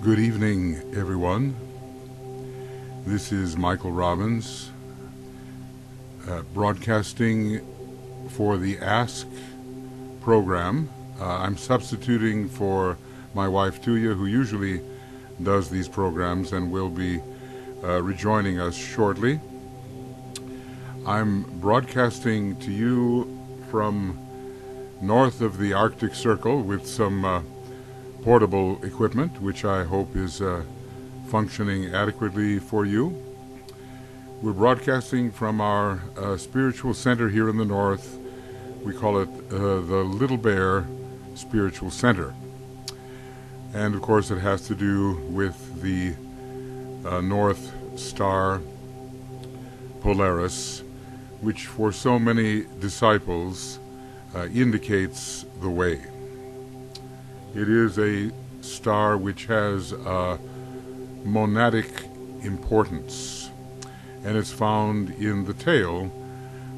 Good evening, everyone. This is Michael Robbins, broadcasting for the Ask program. I'm substituting for my wife, Tuya, who usually does these programs and will be rejoining us shortly. I'm broadcasting to you from north of the Arctic Circle with some portable equipment, which I hope is functioning adequately for you. We're broadcasting from our spiritual center here in the north. We call it the Little Bear Spiritual Center. And of course it has to do with the North Star Polaris, which for so many disciples indicates the way. It is a star which has monadic importance, and it's found in the tail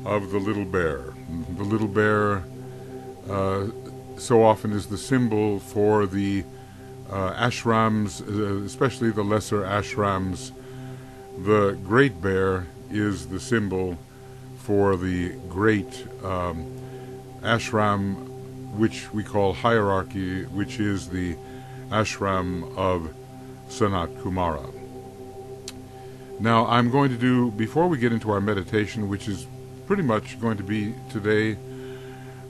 of the little bear. The little bear so often is the symbol for the ashrams, especially the lesser ashrams. The great bear is the symbol for the great ashram, which we call hierarchy, which is the ashram of Sanat Kumara. Now I'm going to do, before we get into our meditation, which is pretty much going to be today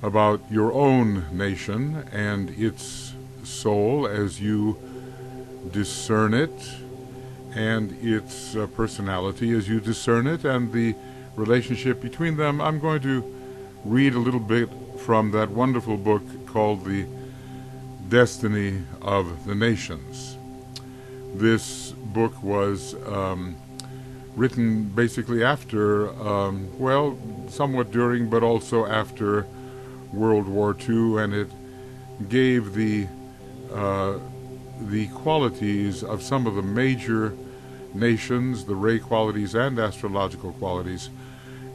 about your own nation and its soul as you discern it, and its personality as you discern it, and the relationship between them, I'm going to read a little bit from that wonderful book called The Destiny of the Nations. This book was written basically after, somewhat during, but also after World War II, and it gave the qualities of some of the major nations, the ray qualities and astrological qualities,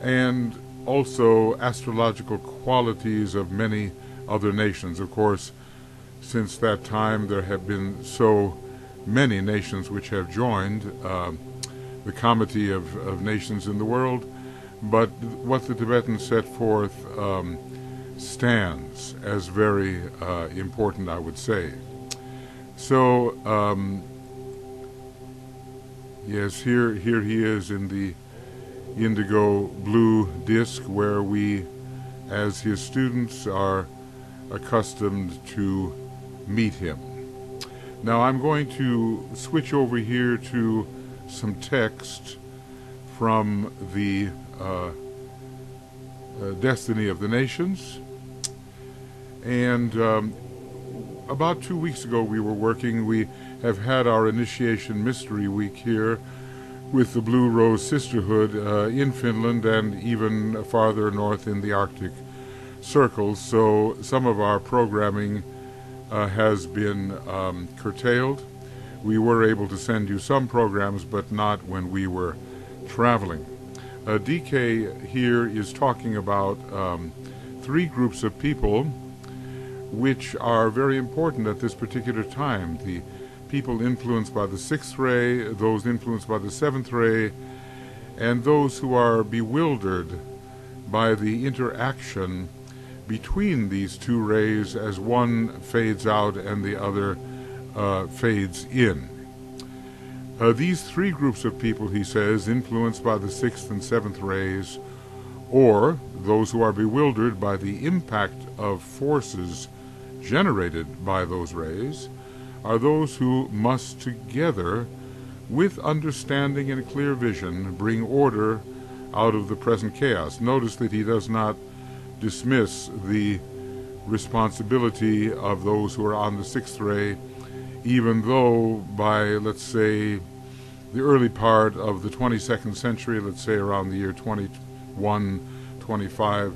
and also astrological qualities of many other nations. Of course, since that time there have been so many nations which have joined the Comity of Nations in the world, but what the Tibetans set forth stands as very important, I would say. So, yes, here he is in the indigo blue disc, where we, as his students, are accustomed to meet him. Now I'm going to switch over here to some text from the Destiny of the Nations. And about 2 weeks ago we have had our Initiation Mystery Week here with the Blue Rose Sisterhood in Finland and even farther north in the Arctic Circle. So some of our programming has been curtailed. We were able to send you some programs, but not when we were traveling. DK here is talking about three groups of people which are very important at this particular time. The people influenced by the sixth ray, those influenced by the seventh ray, and those who are bewildered by the interaction between these two rays as one fades out and the other fades in. These three groups of people, he says, influenced by the sixth and seventh rays, or those who are bewildered by the impact of forces generated by those rays, are those who must together, with understanding and clear vision, bring order out of the present chaos. Notice that he does not dismiss the responsibility of those who are on the sixth ray, even though by, let's say, the early part of the 22nd century, let's say around the year 21, 25,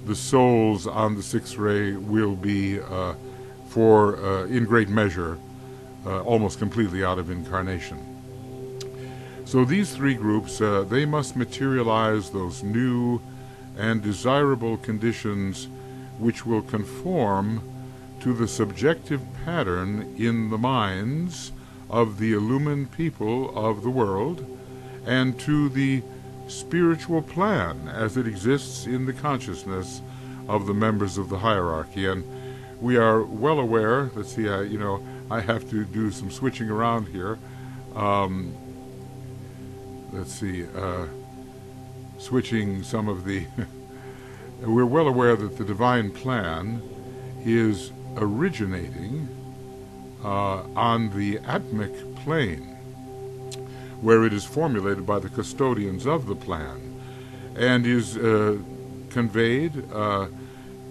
the souls on the sixth ray will be, in great measure, almost completely out of incarnation. So these three groups, they must materialize those new and desirable conditions which will conform to the subjective pattern in the minds of the illumined people of the world and to the spiritual plan as it exists in the consciousness of the members of the hierarchy. And we are well aware, let's see, I have to do some switching around here. Switching some of the... We're well aware that the divine plan is originating on the atmic plane, where it is formulated by the custodians of the plan, and is conveyed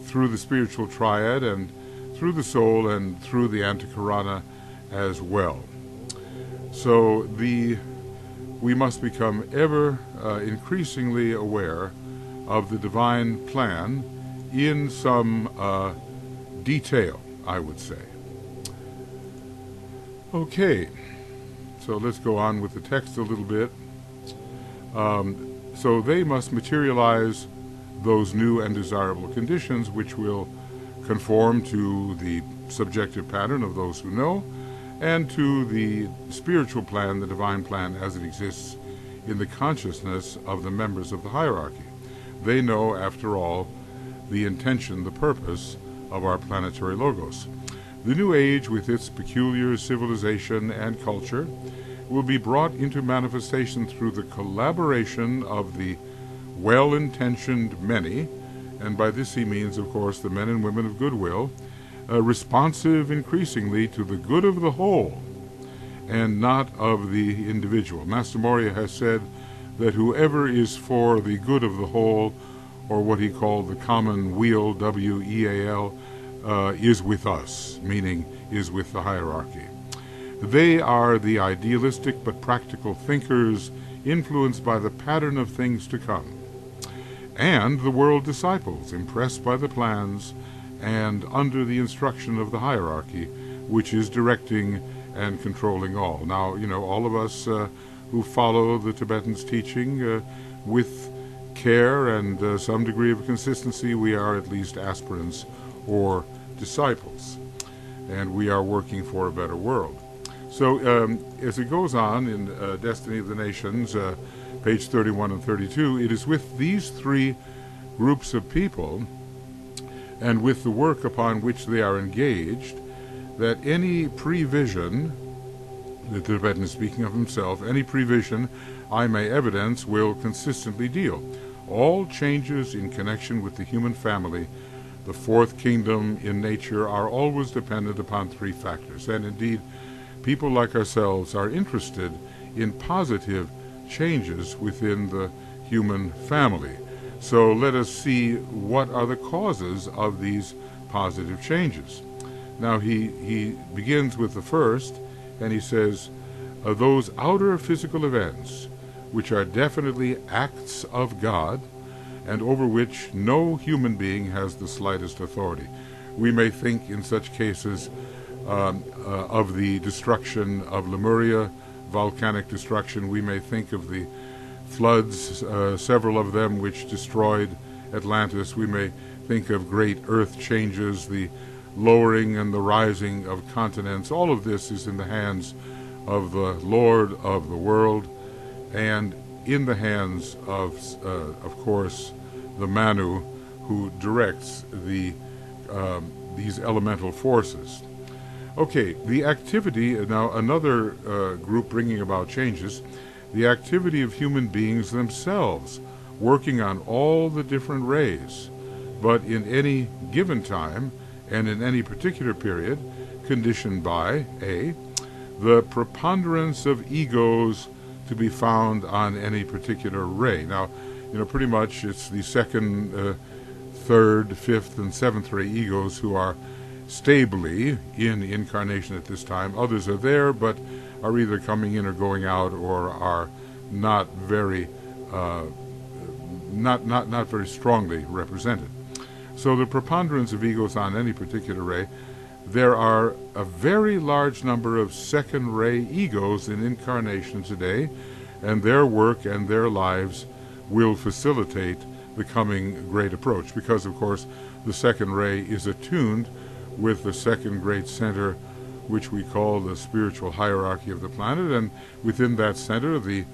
through the spiritual triad and through the soul and through the antikarana as well. So we must become ever increasingly aware of the divine plan in some detail, I would say. Okay, so let's go on with the text a little bit. So they must materialize those new and desirable conditions which will conform to the subjective pattern of those who know and to the spiritual plan, the divine plan, as it exists in the consciousness of the members of the hierarchy. They know, after all, the intention, the purpose of our planetary logos. The new age, with its peculiar civilization and culture, will be brought into manifestation through the collaboration of the well-intentioned many, and by this he means, of course, the men and women of goodwill, responsive increasingly to the good of the whole and not of the individual. Master Moria has said that whoever is for the good of the whole, or what he called the common weal, W-E-A-L, is with us, meaning is with the hierarchy. They are the idealistic but practical thinkers influenced by the pattern of things to come, and the world disciples impressed by the plans and under the instruction of the hierarchy, which is directing and controlling all. Now, all of us who follow the Tibetans' teaching with care and some degree of consistency, we are at least aspirants or disciples, and we are working for a better world. So as it goes on in Destiny of the Nations, page 31 and 32, it is with these three groups of people and with the work upon which they are engaged that any prevision, the Tibetan is speaking of himself, any prevision I may evidence will consistently deal. All changes in connection with the human family, the fourth kingdom in nature, are always dependent upon three factors. And indeed, people like ourselves are interested in positive changes within the human family. So let us see what are the causes of these positive changes. Now he begins with the first, and he says, those outer physical events which are definitely acts of God and over which no human being has the slightest authority. We may think in such cases of the destruction of Lemuria, volcanic destruction. We may think of the floods, several of them which destroyed Atlantis. We may think of great earth changes, the lowering and the rising of continents. All of this is in the hands of the Lord of the world and in the hands of course, the Manu, who directs these elemental forces. Okay, the activity, now another group bringing about changes, the activity of human beings themselves, working on all the different rays, but in any given time and in any particular period, conditioned by, A, the preponderance of egos to be found on any particular ray. Now, pretty much it's the second, third, fifth, and seventh ray egos who are stably in incarnation at this time. Others are there, but are either coming in or going out, or are not very, not very strongly represented. So the preponderance of egos on any particular ray, there are a very large number of second ray egos in incarnation today, and their work and their lives will facilitate the coming great approach, because of course the second ray is attuned with the second great center which we call the spiritual hierarchy of the planet, and within that center the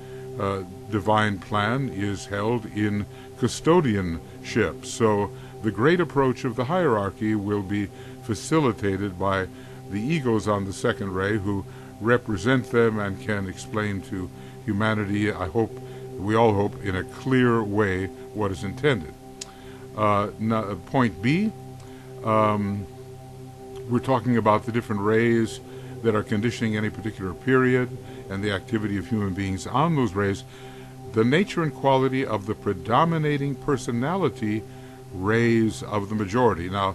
divine plan is held in custodianship. So the great approach of the hierarchy will be facilitated by the egos on the second ray, who represent them and can explain to humanity, I hope, we all hope, in a clear way what is intended. Now, point B, we're talking about the different rays that are conditioning any particular period and the activity of human beings on those rays, the nature and quality of the predominating personality rays of the majority. Now,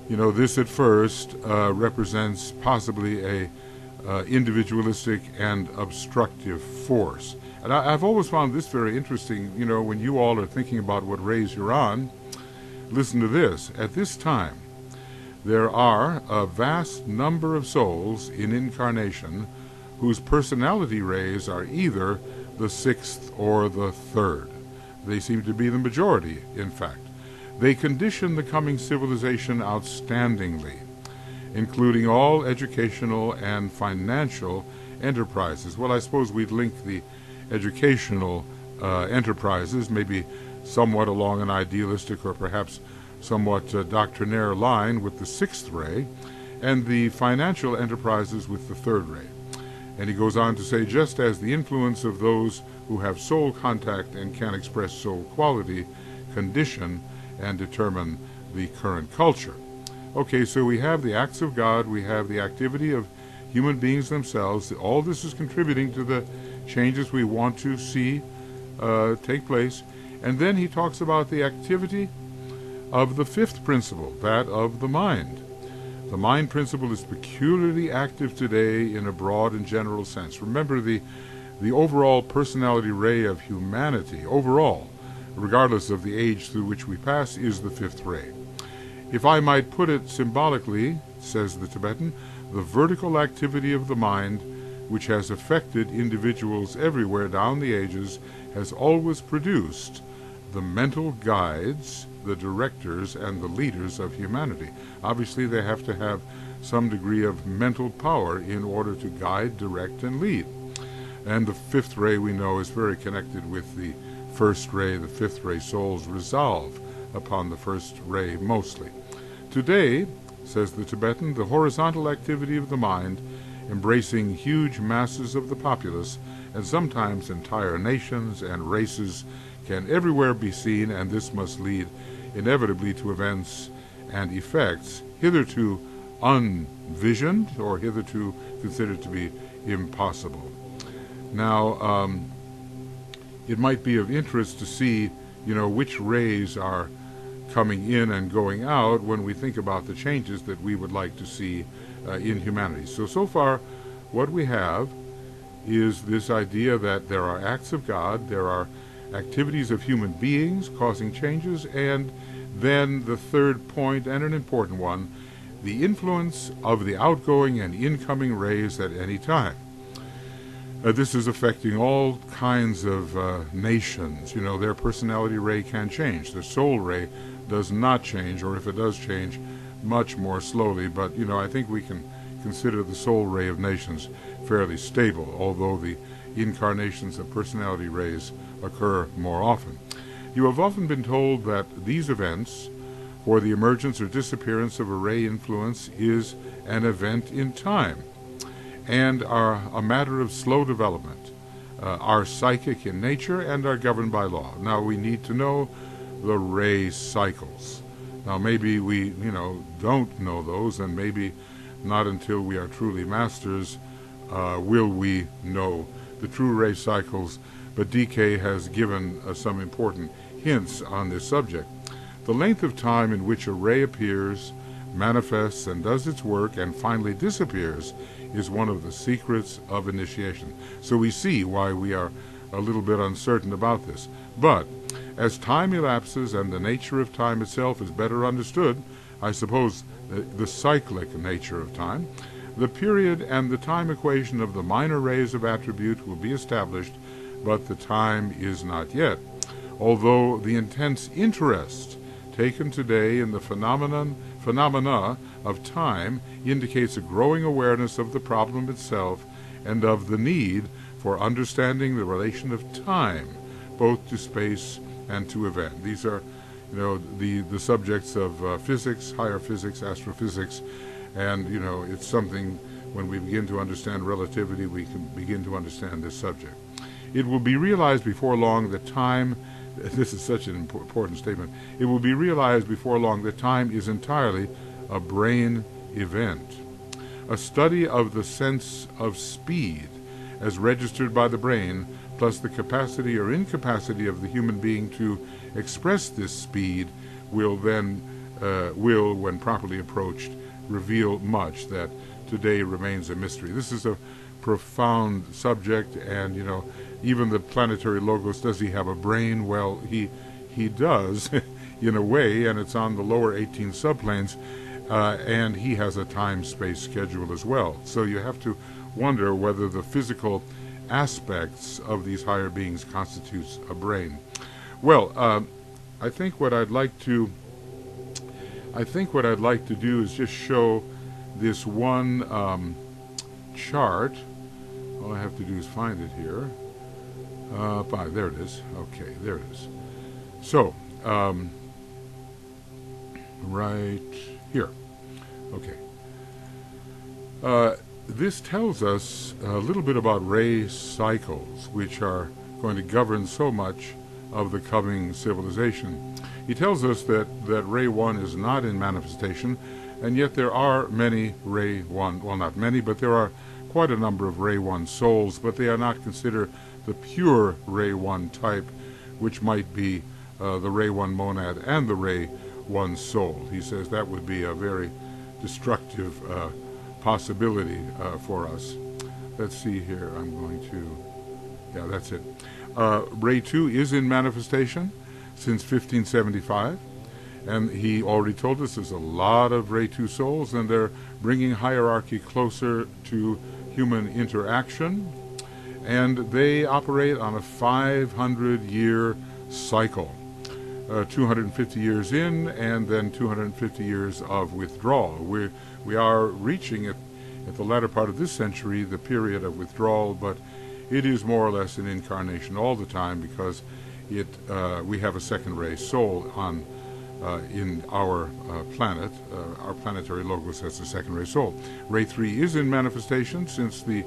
you know, this at first represents possibly a individualistic and obstructive force. And I've always found this very interesting. You know, when you all are thinking about what rays you're on, listen to this. At this time, there are a vast number of souls in incarnation whose personality rays are either the sixth or the third. They seem to be the majority, in fact. They condition the coming civilization outstandingly, including all educational and financial enterprises. Well, I suppose we'd link the educational enterprises, maybe somewhat along an idealistic or perhaps somewhat doctrinaire line, with the sixth ray, and the financial enterprises with the third ray. And he goes on to say, just as the influence of those who have soul contact and can express soul quality condition and determine the current culture. Okay, so we have the acts of God, we have the activity of human beings themselves. All this is contributing to the changes we want to see take place. And then he talks about the activity of the fifth principle, that of the mind. The mind principle is peculiarly active today in a broad and general sense. Remember, the overall personality ray of humanity, overall, regardless of the age through which we pass, is the fifth ray. If I might put it symbolically, says the Tibetan, the vertical activity of the mind, which has affected individuals everywhere down the ages, has always produced the mental guides, the directors, and the leaders of humanity. Obviously, they have to have some degree of mental power in order to guide, direct, and lead. And the fifth ray, we know, is very connected with the first ray. The fifth ray souls resolve upon the first ray mostly. Today, says the Tibetan, the horizontal activity of the mind, embracing huge masses of the populace, and sometimes entire nations and races, can everywhere be seen, and this must lead inevitably to events and effects hitherto unvisioned or hitherto considered to be impossible. Now, it might be of interest to see, which rays are coming in and going out when we think about the changes that we would like to see in humanity. So far, what we have is this idea that there are acts of God, there are activities of human beings causing changes, and then the third point, and an important one, the influence of the outgoing and incoming rays at any time. This is affecting all kinds of nations. Their personality ray can change. The soul ray does not change, or if it does change, much more slowly. But, I think we can consider the soul ray of nations fairly stable, although the incarnations of personality rays occur more often. You have often been told that these events, or the emergence or disappearance of a ray influence, is an event in time and are a matter of slow development, are psychic in nature, and are governed by law. Now, we need to know the ray cycles. Now, maybe we, don't know those, and maybe not until we are truly masters will we know the true ray cycles, but DK has given some important hints on this subject. The length of time in which a ray appears, manifests, and does its work, and finally disappears, is one of the secrets of initiation. So we see why we are a little bit uncertain about this. But as time elapses and the nature of time itself is better understood, I suppose the cyclic nature of time, the period and the time equation of the minor rays of attribute will be established, but the time is not yet. Although the intense interest taken today in the phenomenon phenomena of time indicates a growing awareness of the problem itself and of the need for understanding the relation of time, both to space and to event. These are, the subjects of physics, higher physics, astrophysics, and, it's something when we begin to understand relativity, we can begin to understand this subject. It will be realized before long that time, this is such an important statement, it will be realized before long that time is entirely a brain event. A study of the sense of speed as registered by the brain, plus the capacity or incapacity of the human being to express this speed, will, when properly approached, reveal much that today remains a mystery. This is a profound subject, and even the planetary logos, does he have a brain? Well, he does in a way, and it's on the lower 18 subplanes, and he has a time-space schedule as well. So you have to wonder whether the physical aspects of these higher beings constitutes a brain. Well, I think what I'd like to do is just show this one chart. All I have to do is find it here. There it is. Okay, there it is. So, right here. Okay. This tells us a little bit about ray cycles, which are going to govern so much of the coming civilization. He tells us that Ray 1 is not in manifestation, and yet there are many Ray 1, well, not many, but there are quite a number of Ray 1 souls, but they are not considered the pure Ray 1 type, which might be the Ray 1 monad and the Ray 1 soul. He says that would be a very destructive possibility for us. Let's see here. I'm going to... Yeah, that's it. Ray 2 is in manifestation since 1575, and he already told us there's a lot of Ray 2 souls, and they're bringing hierarchy closer to human interaction, and they operate on a 500-year cycle, 250 years in, and then 250 years of withdrawal. We are reaching at the latter part of this century the period of withdrawal, but it is more or less an incarnation all the time, because we have a second ray soul in our planet. Our planetary logos has a second ray soul. Ray 3 is in manifestation since the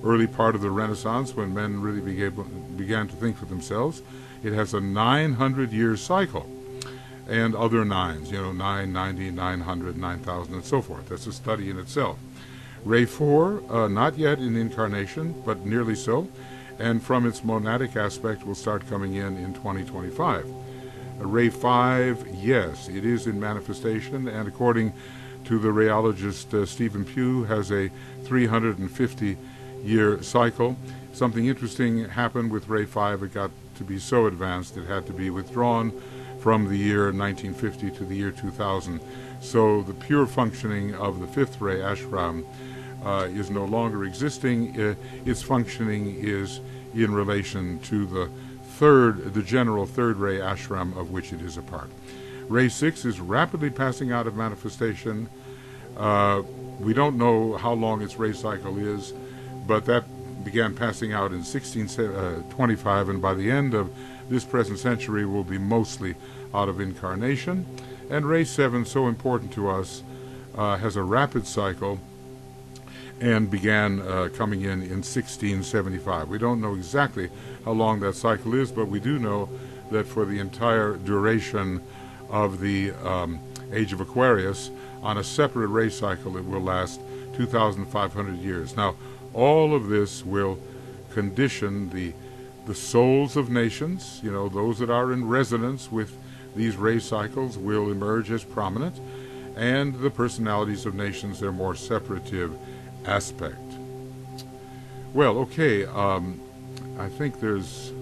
early part of the Renaissance, when men really began to think for themselves. It has a 900-year cycle, and other nines, 990, 900, 9,000, and so forth. That's a study in itself. Ray 4, not yet in incarnation, but nearly so, and from its monadic aspect will start coming in 2025. Ray 5, yes, it is in manifestation, and according to the rayologist Stephen Pugh, has a 350-year cycle. Something interesting happened with Ray 5. It got to be so advanced it had to be withdrawn from the year 1950 to the year 2000. So the pure functioning of the fifth ray ashram is no longer existing. Its functioning is in relation to the general third ray ashram of which it is a part. Ray 6 is rapidly passing out of manifestation. We don't know how long its ray cycle is, but that began passing out in 1625, and by the end of this present century will be mostly out of incarnation. And Ray 7, so important to us, has a rapid cycle and began coming in 1675. We don't know exactly how long that cycle is, but we do know that for the entire duration of the age of Aquarius, on a separate ray cycle, it will last 2,500 years. Now, all of this will condition the souls of nations, those that are in resonance with these ray cycles will emerge as prominent, and the personalities of nations, their more separative aspect. Well, okay, I think there's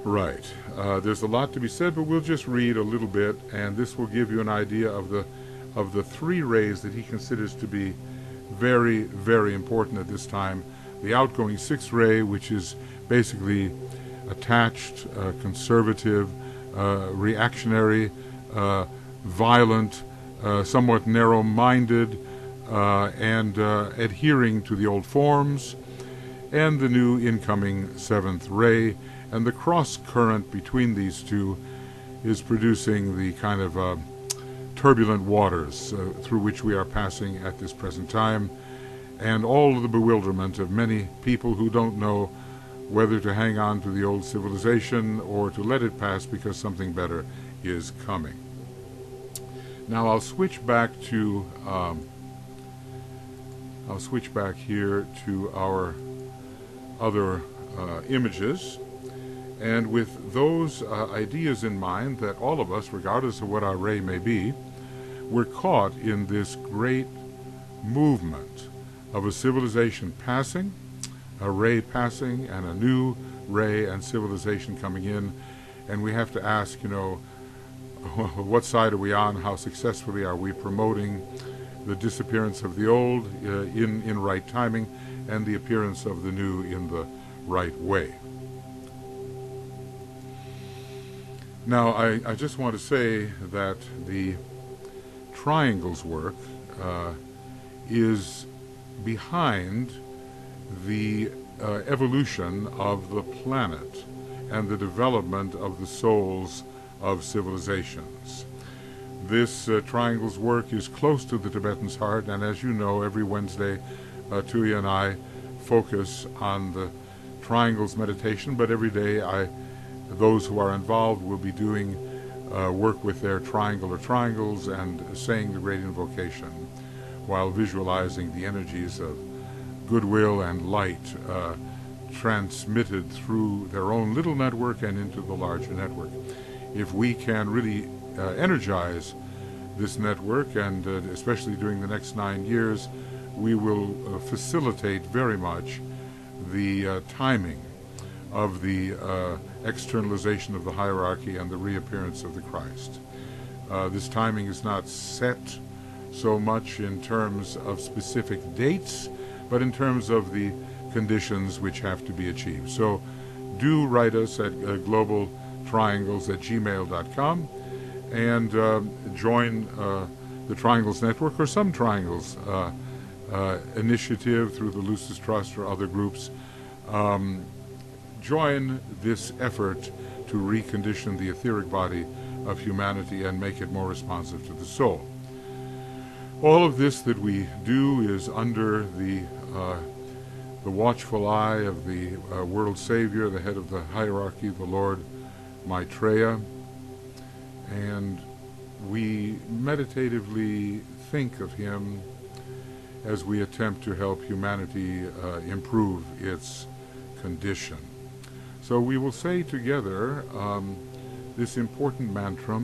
a lot to be said, but we'll just read a little bit, and this will give you an idea of the three rays that he considers to be very, very important at this time. The outgoing sixth ray, which is basically attached, conservative, reactionary, violent, somewhat narrow-minded and adhering to the old forms, and the new incoming seventh ray, and the cross-current between these two is producing the kind of turbulent waters through which we are passing at this present time, and all of the bewilderment of many people who don't know whether to hang on to the old civilization or to let it pass because something better is coming. Now I'll switch back here to our other images, and with those ideas in mind that all of us, regardless of what our ray may be, we're caught in this great movement of a civilization passing, a ray passing, and a new ray and civilization coming in, and we have to ask, what side are we on? How successfully are we promoting the disappearance of the old in right timing and the appearance of the new in the right way? Now, I just want to say that the triangles work is behind the evolution of the planet and the development of the souls of civilizations. This triangles work is close to the Tibetan's heart, and as you know, every Wednesday Tuya and I focus on the triangles meditation, but every day those who are involved will be doing work with their triangular triangles and saying the great invocation while visualizing the energies of goodwill and light transmitted through their own little network and into the larger network. If we can really energize this network, and especially during the next 9 years, we will facilitate very much the timing of the externalization of the hierarchy and the reappearance of the Christ. This timing is not set so much in terms of specific dates, but in terms of the conditions which have to be achieved. So do write us at globaltriangles@gmail.com and join the Triangles Network or some Triangles initiative through the Lucis Trust or other groups. Join this effort to recondition the etheric body of humanity and make it more responsive to the soul. All of this that we do is under the watchful eye of the world Savior, the head of the hierarchy, the Lord Maitreya, and we meditatively think of him as we attempt to help humanity improve its condition. So we will say together this important mantra: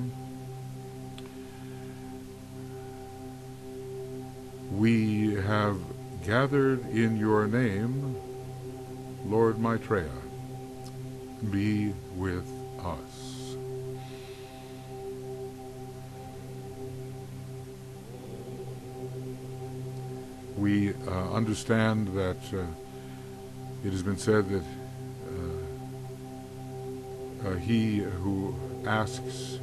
we have gathered in your name, Lord Maitreya, be with us. We understand that it has been said that he who asks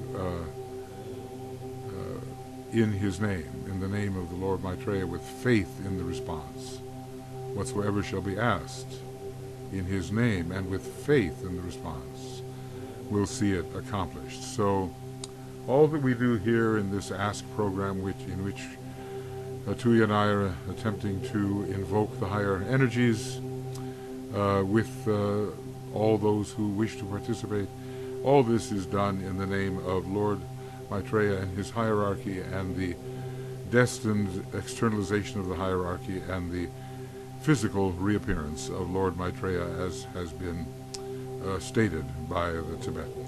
in his name, in the name of the Lord Maitreya, with faith in the response, whatsoever shall be asked in his name and with faith in the response, will see it accomplished. So all that we do here in this Ask program, in which Tuya and I are attempting to invoke the higher energies with all those who wish to participate, all this is done in the name of Lord Maitreya and his hierarchy and the destined externalization of the hierarchy and the physical reappearance of Lord Maitreya, as has been stated by the Tibetan.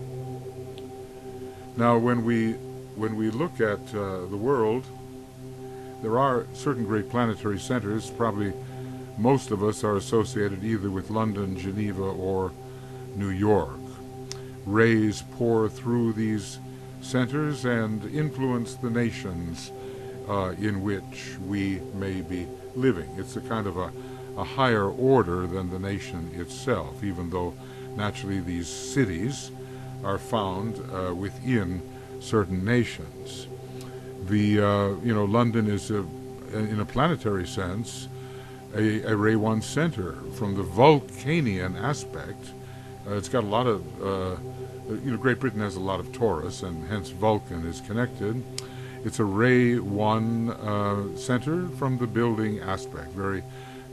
Now, when we look at the world, there are certain great planetary centers. Probably most of us are associated either with London, Geneva, or New York. Rays pour through these centers and influence the nations in which we may be living. It's a kind of a higher order than the nation itself, even though naturally these cities are found within certain nations. London is, in a planetary sense, a Ray 1 center. From the Vulcanian aspect, it's got a lot of, Great Britain has a lot of Taurus, and hence Vulcan is connected. It's a Ray 1 center from the building aspect, very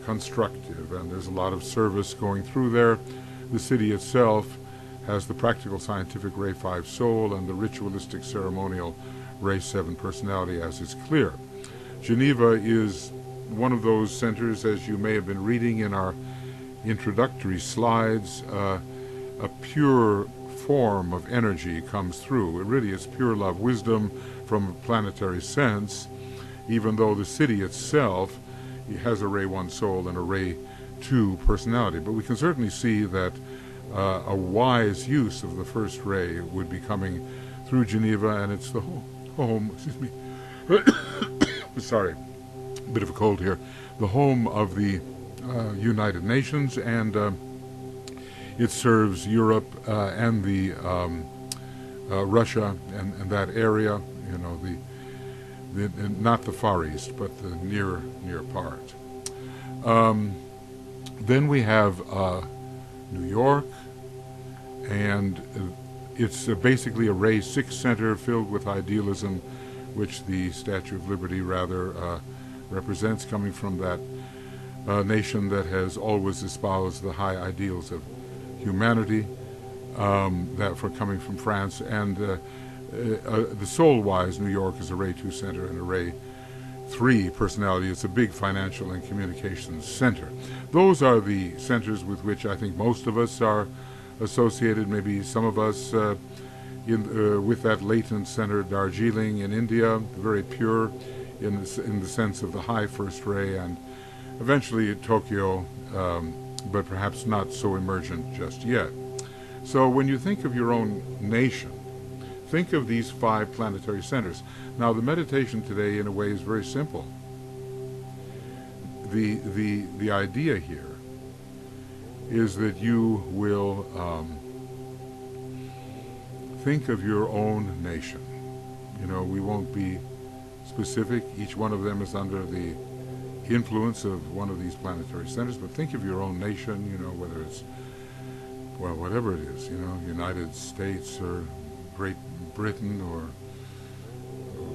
constructive, and there's a lot of service going through there. The city itself has the practical scientific Ray 5 soul and the ritualistic ceremonial Ray 7 personality, as is clear. Geneva is one of those centers, as you may have been reading in our introductory slides. A pure form of energy comes through. It really is pure love, wisdom from a planetary sense, even though the city itself has a Ray 1 soul and a Ray 2 personality. But we can certainly see that a wise use of the first ray would be coming through Geneva, and it's the home, excuse me, sorry, a bit of a cold here, the home of the United Nations, and it serves Europe and the Russia and that area, not the Far East, but the near part. Then we have New York, and it's basically a Ray 6 center filled with idealism, which the Statue of Liberty rather represents, coming from that nation that has always espoused the high ideals of humanity, that for coming from France. And the soul-wise, New York is a Ray 2 center and a Ray 3 personality. It's a big financial and communications center. Those are the centers with which I think most of us are associated, maybe some of us with that latent center, Darjeeling in India, very pure in the sense of the high first ray, and eventually Tokyo, but perhaps not so emergent just yet. So when you think of your own nation, think of these 5 planetary centers. Now the meditation today in a way is very simple. The idea here is that you will think of your own nation. We won't be specific. Each one of them is under the influence of one of these planetary centers, but think of your own nation, whether it's, well, whatever it is, United States or Great Britain, or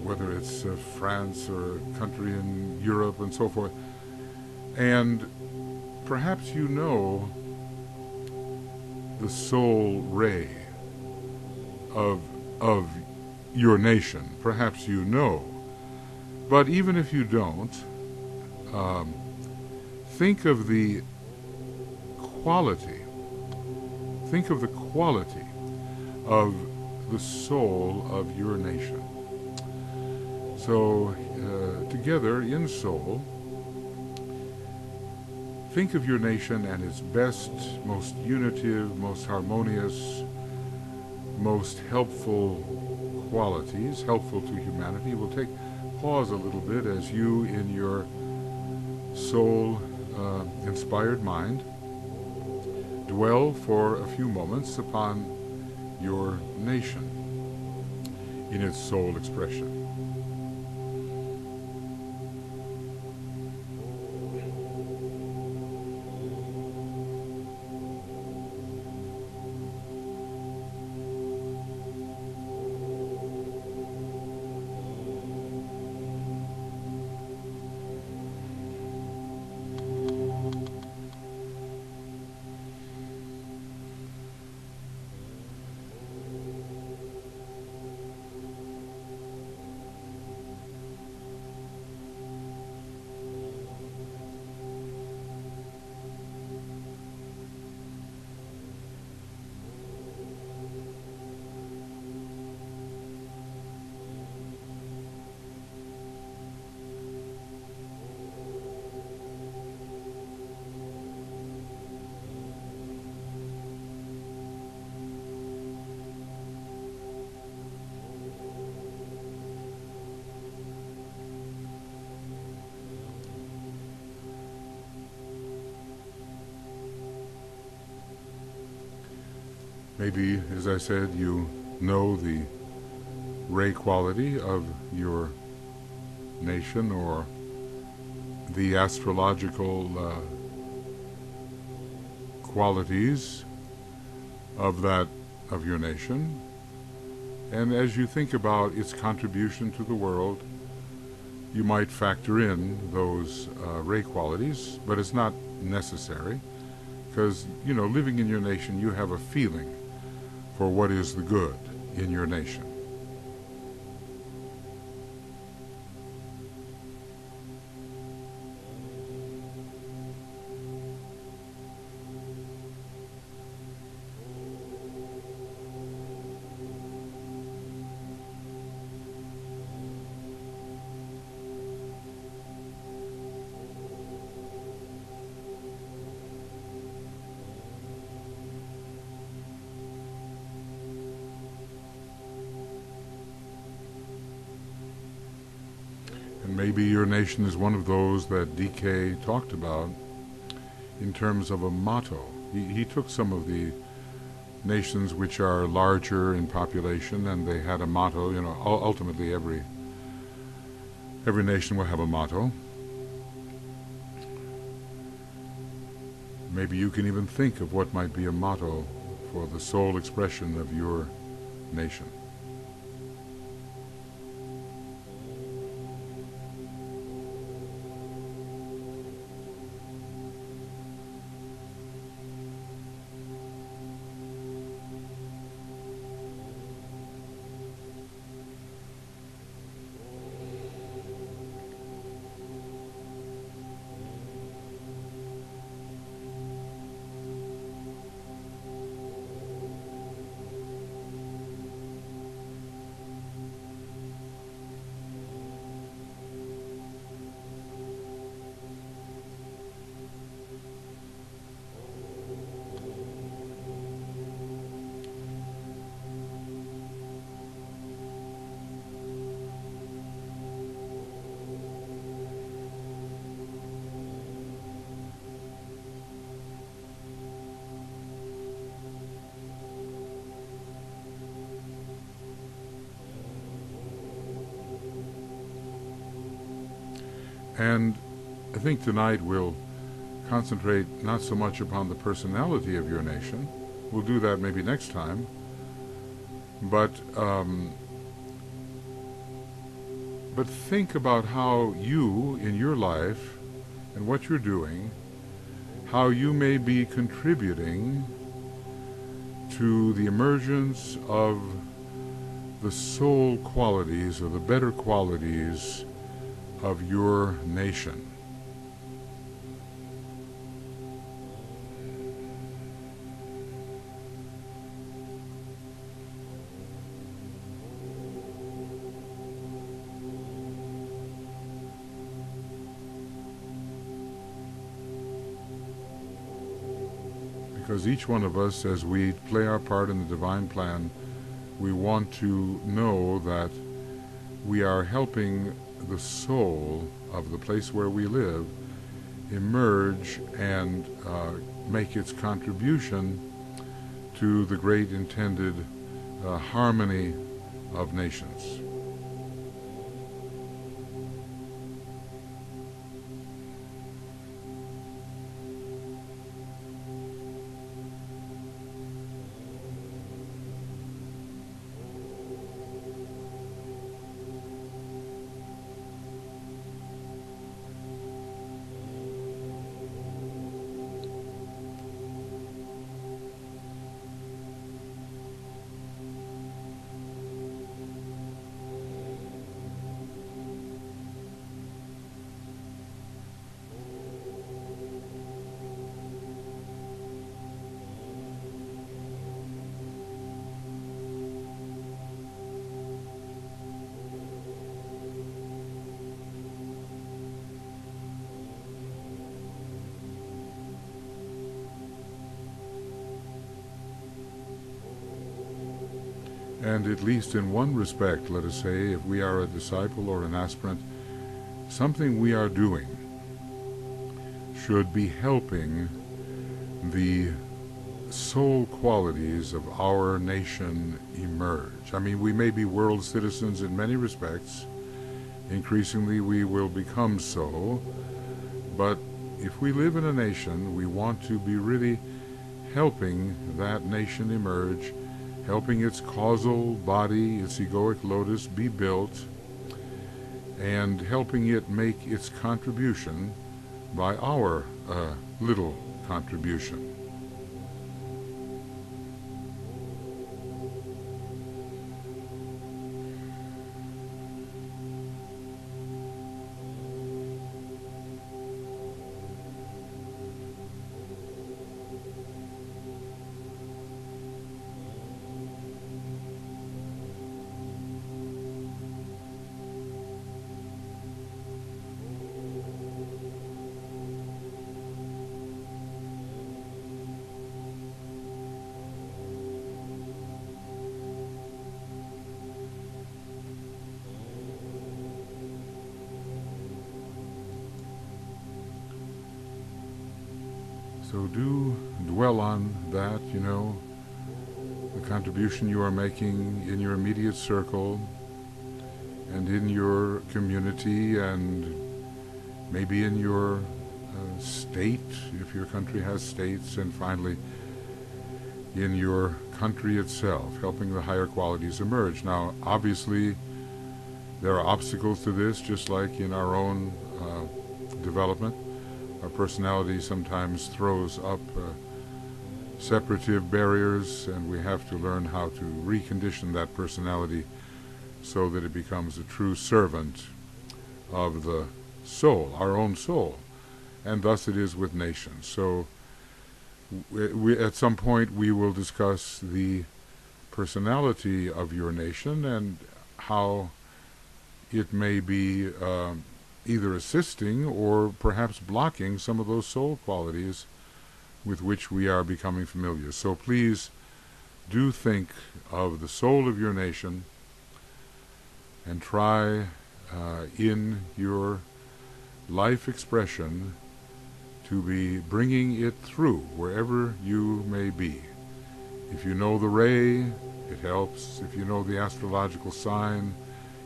whether it's France or a country in Europe and so forth. And perhaps the soul ray of your nation. Perhaps but even if you don't, think of the quality of the soul of your nation. So together in soul, think of your nation and its best, most unitive, most harmonious, most helpful qualities, helpful to humanity. We'll pause a little bit as you, in your soul-inspired mind, dwell for a few moments upon your nation in its soul expression. Maybe, as I said, you know the ray quality of your nation or the astrological qualities of your nation, and as you think about its contribution to the world, you might factor in those ray qualities, but it's not necessary, because living in your nation, you have a feeling for what is the good in your nation. And maybe your nation is one of those that DK talked about in terms of a motto. He took some of the nations which are larger in population, and they had a motto. Ultimately every nation will have a motto. Maybe you can even think of what might be a motto for the sole expression of your nation. And I think tonight we'll concentrate not so much upon the personality of your nation. We'll do that maybe next time. But think about how you, in your life, and what you're doing, how you may be contributing to the emergence of the soul qualities, or the better qualities of your nation. Because each one of us, as we play our part in the divine plan, we want to know that we are helping the soul of the place where we live emerge and make its contribution to the great intended harmony of nations. And at least in one respect, let us say, if we are a disciple or an aspirant, something we are doing should be helping the soul qualities of our nation emerge. I mean, we may be world citizens in many respects, Increasingly we will become so, but if we live in a nation, we want to be really helping that nation emerge, helping its causal body, its egoic lotus, be built, and helping it make its contribution by our little contribution. So do dwell on that, the contribution you are making in your immediate circle and in your community and maybe in your state, if your country has states, and finally in your country itself, helping the higher qualities emerge. Now, obviously, there are obstacles to this, just like in our own development. Our personality sometimes throws up separative barriers, and we have to learn how to recondition that personality so that it becomes a true servant of the soul, our own soul. And thus it is with nations. So we at some point we will discuss the personality of your nation and how it may be either assisting or perhaps blocking some of those soul qualities with which we are becoming familiar. So please do think of the soul of your nation and try in your life expression to be bringing it through wherever you may be. If you know the ray, it helps. If you know the astrological sign,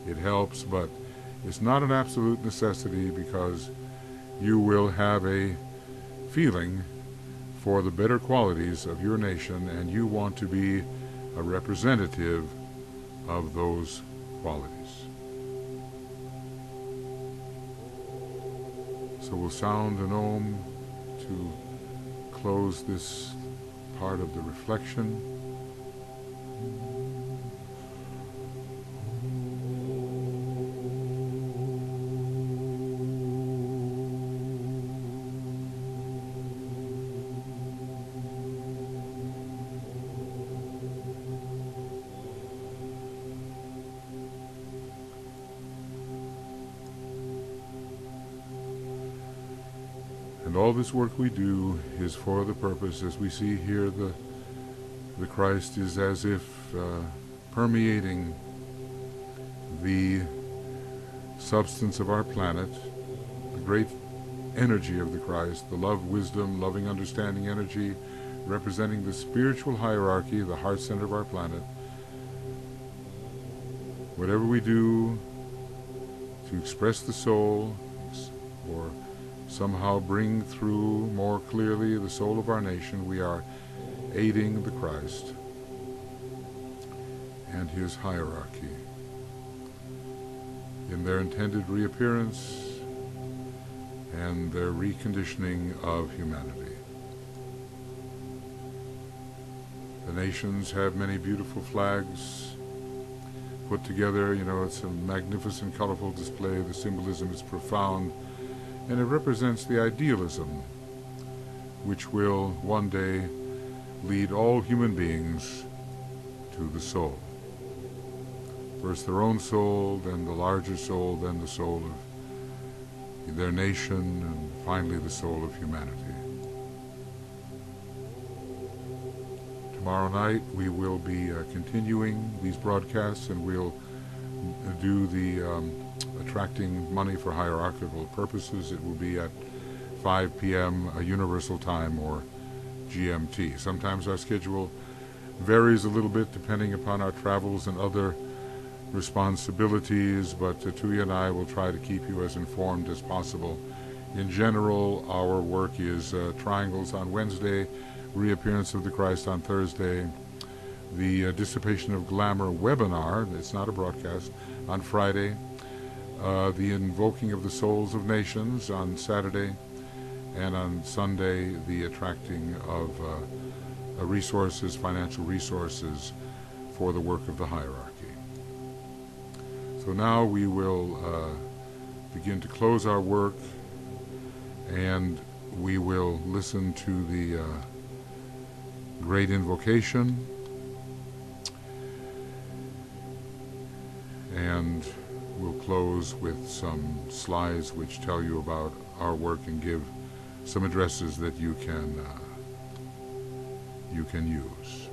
it helps, but it's not an absolute necessity, because you will have a feeling for the better qualities of your nation, and you want to be a representative of those qualities. So we'll sound an Om to close this part of the reflection. And all this work we do is for the purpose, as we see here, the Christ is as if permeating the substance of our planet, the great energy of the Christ, the love, wisdom, loving, understanding energy, representing the spiritual hierarchy, the heart center of our planet. Whatever we do to express the soul, or somehow bring through more clearly the soul of our nation, we are aiding the Christ and his hierarchy in their intended reappearance and their reconditioning of humanity. The nations have many beautiful flags put together. It's a magnificent, colorful display. The symbolism is profound. And it represents the idealism which will one day lead all human beings to the soul. First their own soul, then the larger soul, then the soul of their nation, and finally the soul of humanity. Tomorrow night we will be continuing these broadcasts, and we'll do the attracting money for hierarchical purposes. It will be at 5 p.m. Universal Time, or GMT. Sometimes our schedule varies a little bit depending upon our travels and other responsibilities, but Tuya and I will try to keep you as informed as possible. In general, our work is Triangles on Wednesday, Reappearance of the Christ on Thursday, the Dissipation of Glamour webinar, it's not a broadcast, on Friday, the Invoking of the Souls of Nations on Saturday, and on Sunday, the attracting of resources, financial resources for the work of the hierarchy. So now we will begin to close our work, and we will listen to the great invocation, and we'll close with some slides which tell you about our work and give some addresses that you can use.